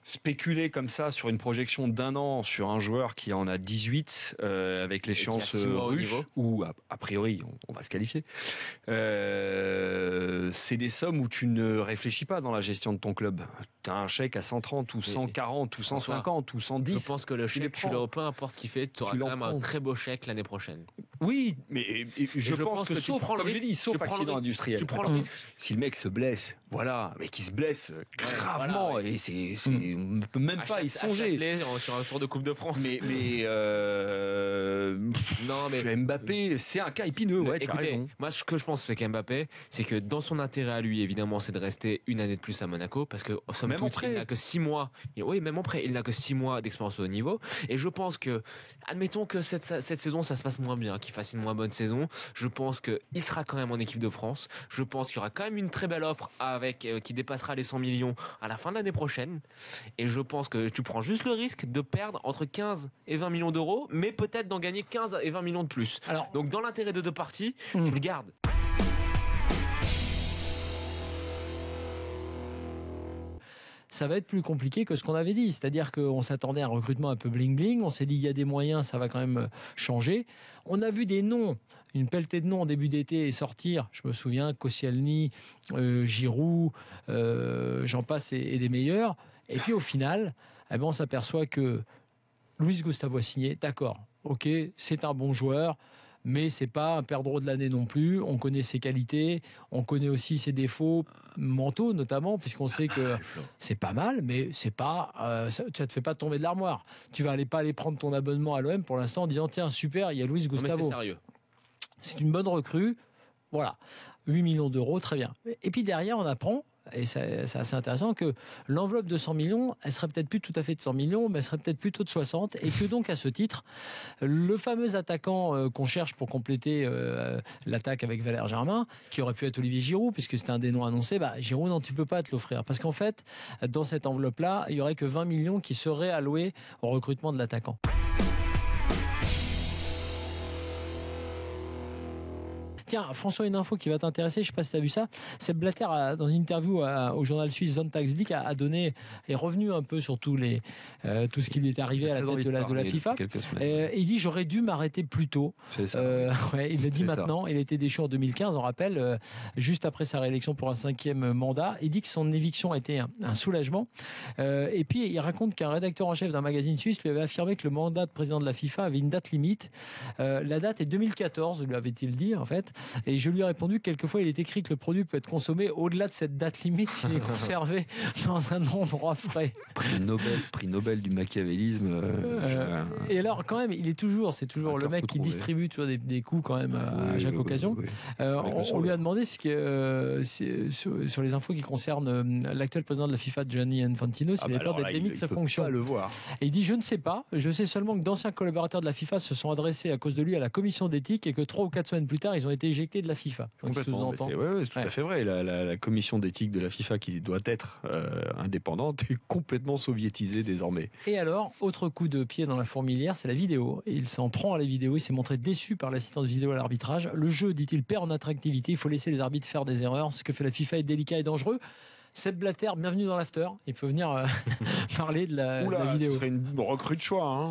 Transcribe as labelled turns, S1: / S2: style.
S1: spéculer comme ça sur une projection d'1 an sur un joueur qui en a 18 avec l'échéance russe, où a priori on va se qualifier, c'est des sommes où tu ne réfléchis pas dans la gestion de ton club. Tu as un chèque à 130 ou 140 ou 150 ou 110.
S2: Je pense que le chèque, peu importe ce qu'il fait, tu auras quand même un très beau chèque l'année prochaine.
S1: Oui, mais je pense que sauf, comme j'ai dit, sauf accident industriel.
S2: Tu prends le risque.
S1: Si le mec se blesse, voilà, mais qu'il se blesse gravement, voilà, et on ne peut même pas y songer.
S2: Sur un tour de Coupe de France.
S1: Mais Mbappé, c'est un cas épineux. Ouais,
S2: écoutez, moi, ce que je pense, c'est qu'Mbappé, c'est que dans son intérêt à lui, évidemment, c'est de rester une année de plus à Monaco, parce que somme toute, il n'a que 6 mois. Oui, même après, il n'a que 6 mois d'expérience au haut niveau. Et je pense que, admettons que cette saison, ça se passe moins bien, qu'il fasse une moins bonne saison. Je pense qu'il sera quand même en équipe de France. Je pense qu'il y aura quand même une très belle offre qui dépassera les 100 millions à la fin de l'année prochaine. Et je pense que tu prends juste le risque de perdre entre 15 et 20 millions d'euros, mais peut-être d'en gagner 15 et 20 millions de plus. Alors, donc dans l'intérêt de deux parties, tu le gardes.
S3: Ça va être plus compliqué que ce qu'on avait dit. C'est-à-dire qu'on s'attendait à un recrutement un peu bling-bling. On s'est dit, il y a des moyens, ça va quand même changer. On a vu des noms, une pelletée de noms en début d'été sortir. Je me souviens, Koscielny, Giroud, j'en passe et des meilleurs. Et puis au final, on s'aperçoit que Luis Gustavo a signé. D'accord, ok, c'est un bon joueur, mais c'est pas un perdreau de l'année non plus. On connaît ses qualités, on connaît aussi ses défauts mentaux notamment, puisqu'on sait que c'est pas mal, mais c'est pas, ça te fait pas tomber de l'armoire. Tu vas pas aller prendre ton abonnement à l'OM pour l'instant en disant tiens super, il y a Luis Gustavo.
S2: Mais c'est sérieux.
S3: C'est une bonne recrue, voilà, 8 millions d'euros, très bien. Et puis derrière on apprend, et c'est assez intéressant, que l'enveloppe de 100 millions, elle serait peut-être plus tout à fait de 100 millions, mais elle serait peut-être plutôt de 60, et que donc à ce titre, le fameux attaquant qu'on cherche pour compléter l'attaque avec Valère Germain, qui aurait pu être Olivier Giroud, puisque c'était un des noms annoncés, Giroud, non, tu peux pas te l'offrir, parce qu'en fait, dans cette enveloppe-là, il y aurait que 20 millions qui seraient alloués au recrutement de l'attaquant. Tiens, François, une info qui va t'intéresser, je ne sais pas si tu as vu ça. Sepp Blatter, dans une interview au journal suisse Sonntagsblick, est revenu un peu sur tout ce qui lui est arrivé à la tête de la FIFA. Il dit j'aurais dû m'arrêter plus tôt.
S1: C'est ça.
S3: Il le dit maintenant. Il a été déchu en 2015, on rappelle, juste après sa réélection pour un 5e mandat. Il dit que son éviction a été un soulagement. Et puis il raconte qu'un rédacteur en chef d'un magazine suisse lui avait affirmé que le mandat de président de la FIFA avait une date limite. La date est 2014, lui avait-il dit en fait. Et je lui ai répondu que quelquefois il est écrit que le produit peut être consommé au-delà de cette date limite s'il est conservé dans un endroit frais.
S1: Prix Nobel du machiavélisme.
S3: Et alors quand même, c'est toujours le mec qui distribue toujours des coups quand même à chaque occasion. On lui a demandé sur les infos qui concernent l'actuel président de la FIFA, Gianni Infantino, s'il avait peur d'être démis de sa fonction.
S1: Pas le voir.
S3: Et il dit je ne sais pas, je sais seulement que d'anciens collaborateurs de la FIFA se sont adressés à cause de lui à la commission d'éthique et que 3 ou 4 semaines plus tard ils ont été éjectés de la FIFA. Donc,
S1: c'est tout à fait vrai. La commission d'éthique de la FIFA, qui doit être indépendante, est complètement soviétisée désormais.
S3: Et alors, autre coup de pied dans la fourmilière, c'est la vidéo. Et il s'en prend à la vidéo. Il s'est montré déçu par l'assistance vidéo à l'arbitrage. Le jeu, dit-il, perd en attractivité. Il faut laisser les arbitres faire des erreurs. Ce que fait la FIFA est délicat et dangereux. Sepp Blatter, bienvenue dans l'after. Il peut venir parler de la vidéo.
S1: Ce serait une recrue de choix.